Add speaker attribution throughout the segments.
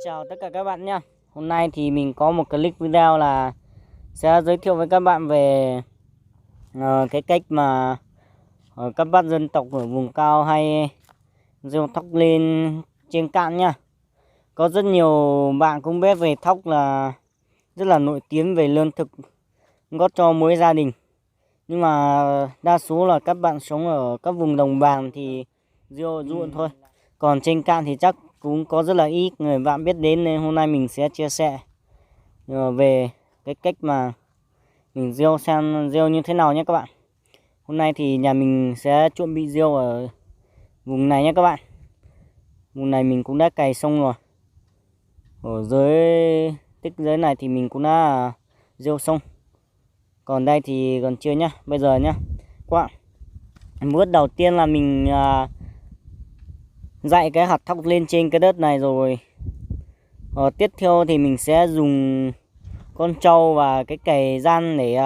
Speaker 1: Chào tất cả các bạn nhé. Hôm nay thì mình có một clip video là sẽ giới thiệu với các bạn về cái cách mà các bác dân tộc ở vùng cao hay gieo thóc lên trên cạn nha. Có rất nhiều bạn cũng biết về thóc là rất là nổi tiếng về lương thực góp cho mỗi gia đình. Nhưng mà đa số là các bạn sống ở các vùng đồng bằng thì gieo ruộng thôi. Còn trên cạn thì chắc cũng có rất là ít người bạn biết đến, nên hôm nay mình sẽ chia sẻ về cái cách mà mình gieo xem gieo như thế nào nhé các bạn. Hôm nay thì nhà mình sẽ chuẩn bị gieo ở vùng này nhé các bạn. Vùng này mình cũng đã cày xong rồi. Ở dưới tích dưới này thì mình cũng đã gieo xong. Còn đây thì còn chưa nhá. Bây giờ nhá các bạn, bước đầu tiên là mình dạy cái hạt thóc lên trên cái đất này rồi. Tiếp theo thì mình sẽ dùng con trâu và cái cày gian để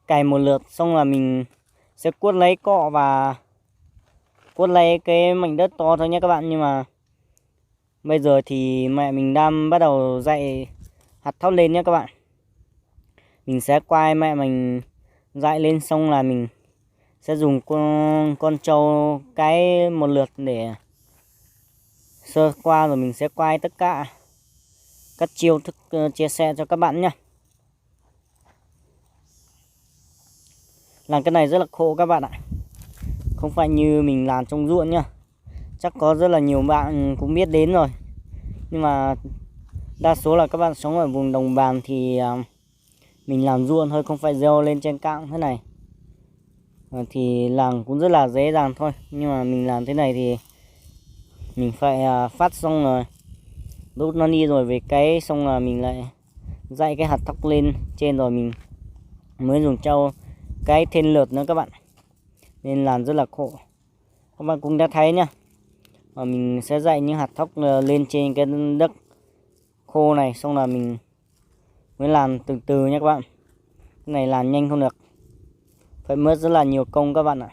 Speaker 1: cày một lượt, xong là mình sẽ cuốt lấy cọ và cuốt lấy cái mảnh đất to thôi nhé các bạn. Nhưng mà bây giờ thì mẹ mình đang bắt đầu dạy hạt thóc lên nhé các bạn. Mình sẽ quay mẹ mình dạy lên, xong là mình sẽ dùng con trâu cái một lượt để sơ qua, rồi mình sẽ quay tất cả các chiêu thức chia sẻ cho các bạn nhé. Làm cái này rất là khổ các bạn ạ, không phải như mình làm trong ruộng nhá. Chắc có rất là nhiều bạn cũng biết đến rồi, nhưng mà đa số là các bạn sống ở vùng đồng bằng thì mình làm ruộng thôi, không phải gieo lên trên cạn thế này. Thì làm cũng rất là dễ dàng thôi, nhưng mà mình làm thế này thì mình phải phát xong rồi đốt nó đi rồi về cái, xong là mình lại dạy cái hạt thóc lên trên rồi mình mới dùng trâu cái thêm lượt nữa các bạn, nên làm rất là khổ. Các bạn cũng đã thấy nhá, mình sẽ dạy những hạt thóc lên trên cái đất khô này, xong là mình mới làm từ từ nhé các bạn. Cái này làm nhanh không được, phải mất rất là nhiều công các bạn ạ.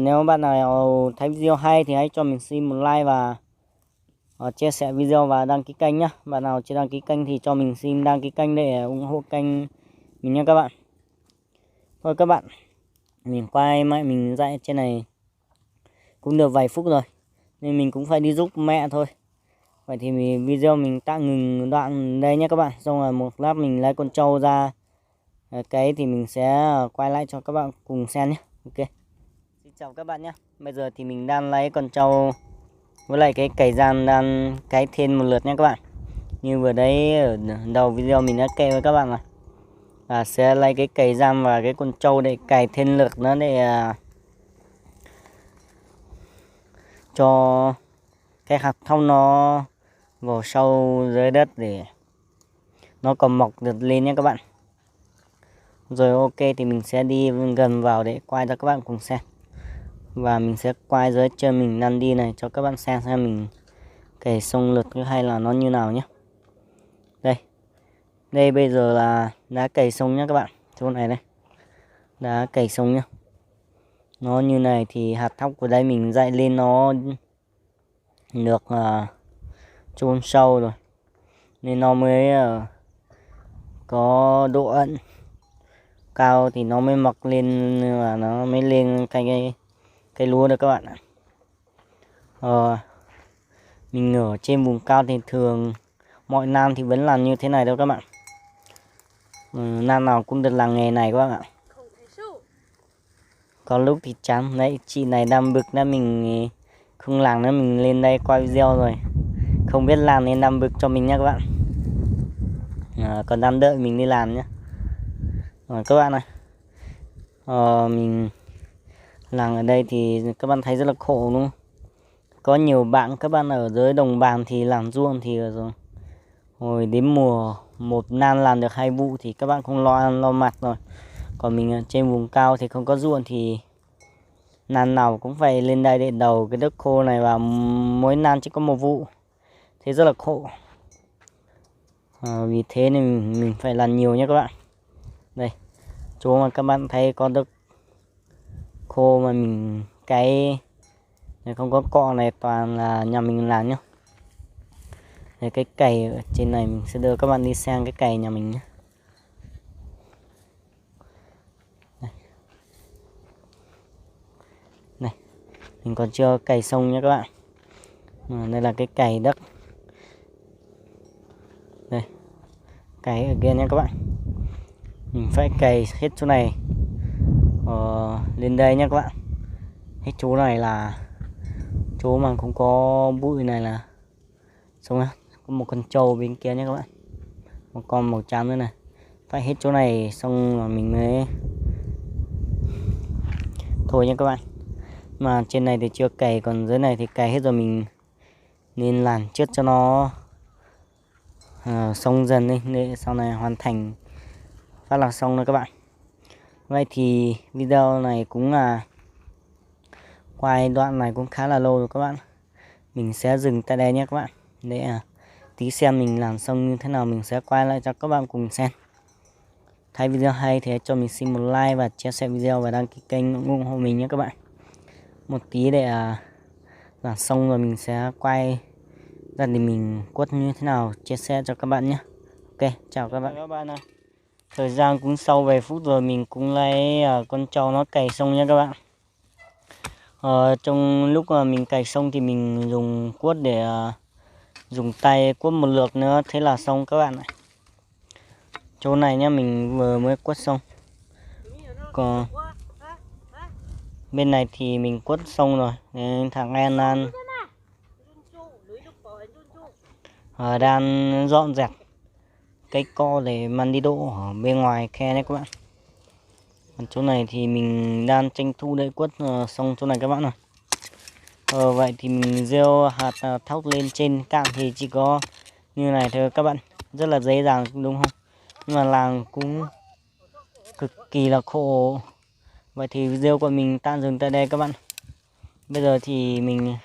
Speaker 1: Nếu bạn nào thấy video hay thì hãy cho mình xin một like và chia sẻ video và đăng ký kênh nhé. Bạn nào chưa đăng ký kênh thì cho mình xin đăng ký kênh để ủng hộ kênh mình nha các bạn. Thôi các bạn, mình quay mẹ mình dạy trên này cũng được vài phút rồi, nên mình cũng phải đi giúp mẹ thôi. Vậy thì video mình tạm ngừng đoạn đây nhé các bạn. Xong rồi một lát mình lấy con trâu ra cái thì mình sẽ quay lại cho các bạn cùng xem nhé. Ok. Xin chào các bạn nhé. Bây giờ thì mình đang lấy con trâu với lại cái cày gian đang cày thêm một lượt nhé các bạn. Như vừa đấy ở đầu video mình đã kể với các bạn là sẽ lấy cái cày gian và cái con trâu để cày thêm lượt nữa để cho cái hạt thóc nó vào sâu dưới đất để nó còn mọc được lên nhé các bạn. Rồi ok thì mình sẽ đi gần vào để quay cho các bạn cùng xem. Và mình sẽ quay dưới chân mình lăn đi này cho các bạn xem mình cày xong lượt hay là nó như nào nhé. Đây bây giờ là đã cày xong nhé các bạn. Chỗ này đây đã cày xong nhá. Nó như này thì hạt thóc của đây mình dạy lên nó được chôn sâu rồi, nên nó mới có độ ẩm cao thì nó mới mọc lên và nó mới lên cây lúa được các bạn ạ. Mình ở trên vùng cao thì thường mọi năm thì vẫn làm như thế này đâu các bạn. Năm nào cũng được làm nghề này các bạn ạ. Có lúc thì chán đấy, chị này đang bực đó, mình không làm nữa, mình lên đây quay video rồi không biết làm nên đang bực cho mình nhé các bạn. Còn đang đợi mình đi làm nhé. Rồi các bạn này, mình làm ở đây thì các bạn thấy rất là khổ đúng không? Có nhiều bạn các bạn ở dưới đồng bằng thì làm ruộng thì rồi hồi đến mùa một năm làm được 2 vụ thì các bạn không lo ăn lo mặc rồi. Còn mình ở trên vùng cao thì không có ruộng thì năm nào cũng phải lên đây để đầu cái đất khô này, và mỗi năm chỉ có một vụ, thế rất là khổ. Vì thế nên mình phải làm nhiều nhé các bạn. Đây chỗ mà các bạn thấy có đất khô mà mình cấy không có cọ này toàn là nhà mình làm nhá. Đây, cái cày ở trên này mình sẽ đưa các bạn đi xem cái cày nhà mình nhé. Này, mình còn chưa cày xong nhé các bạn. Đây là cái cày đất. Đây, cày ở kia nhé các bạn. Mình phải cày hết chỗ này lên đây nhé các bạn. Hết chỗ này là chỗ mà không có bụi này là xong. Có một con trâu bên kia nhé các bạn, một con màu trắng nữa này. Phải hết chỗ này xong là mình mới thôi nhé các bạn. Mà trên này thì chưa cày, còn dưới này thì cày hết rồi, mình nên làm trước cho nó xong dần đi để sau này hoàn thành phát là xong rồi các bạn. Vậy thì video này cũng là quay đoạn này cũng khá là lâu rồi các bạn. Mình sẽ dừng tại đây nhé các bạn, để tí xem mình làm xong như thế nào mình sẽ quay lại cho các bạn cùng xem. Thấy video hay thì hãy cho mình xin một like và chia sẻ video và đăng ký kênh ủng hộ mình nhé các bạn. Một tí để làm xong rồi mình sẽ quay gia đình mình quất như thế nào chia sẻ cho các bạn nhé. Ok, chào các bạn. Các bạn ơi, thời gian cũng sau vài phút rồi mình cũng lấy con trâu nó cày xong nha các bạn. Trong lúc mà mình cày xong thì mình dùng cuốc để dùng tay cuốc một lượt nữa, thế là xong các bạn ạ. Chỗ này nhá, mình vừa mới quất xong. Còn bên này thì mình quất xong rồi. Nên thằng An đang dọn dẹp cây co để mang đi đỗ ở bên ngoài khe đấy các bạn. Còn chỗ này thì mình đang tranh thủ để quất xong chỗ này các bạn rồi. Vậy thì mình gieo hạt thóc lên trên cạn thì chỉ có như này thôi các bạn, rất là dễ dàng đúng không? Nhưng mà làm cũng cực kỳ là khổ. Vậy thì video của mình tạm dừng tại đây các bạn. Bây giờ thì mình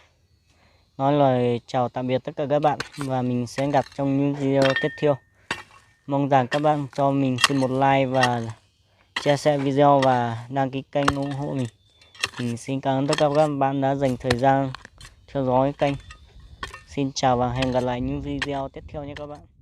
Speaker 1: nói lời chào tạm biệt tất cả các bạn, và mình sẽ gặp trong những video tiếp theo. Mong rằng các bạn cho mình xin một like và chia sẻ video và đăng ký kênh ủng hộ mình. Mình xin cảm ơn tất cả các bạn đã dành thời gian theo dõi kênh. Xin chào và hẹn gặp lại những video tiếp theo nhé các bạn.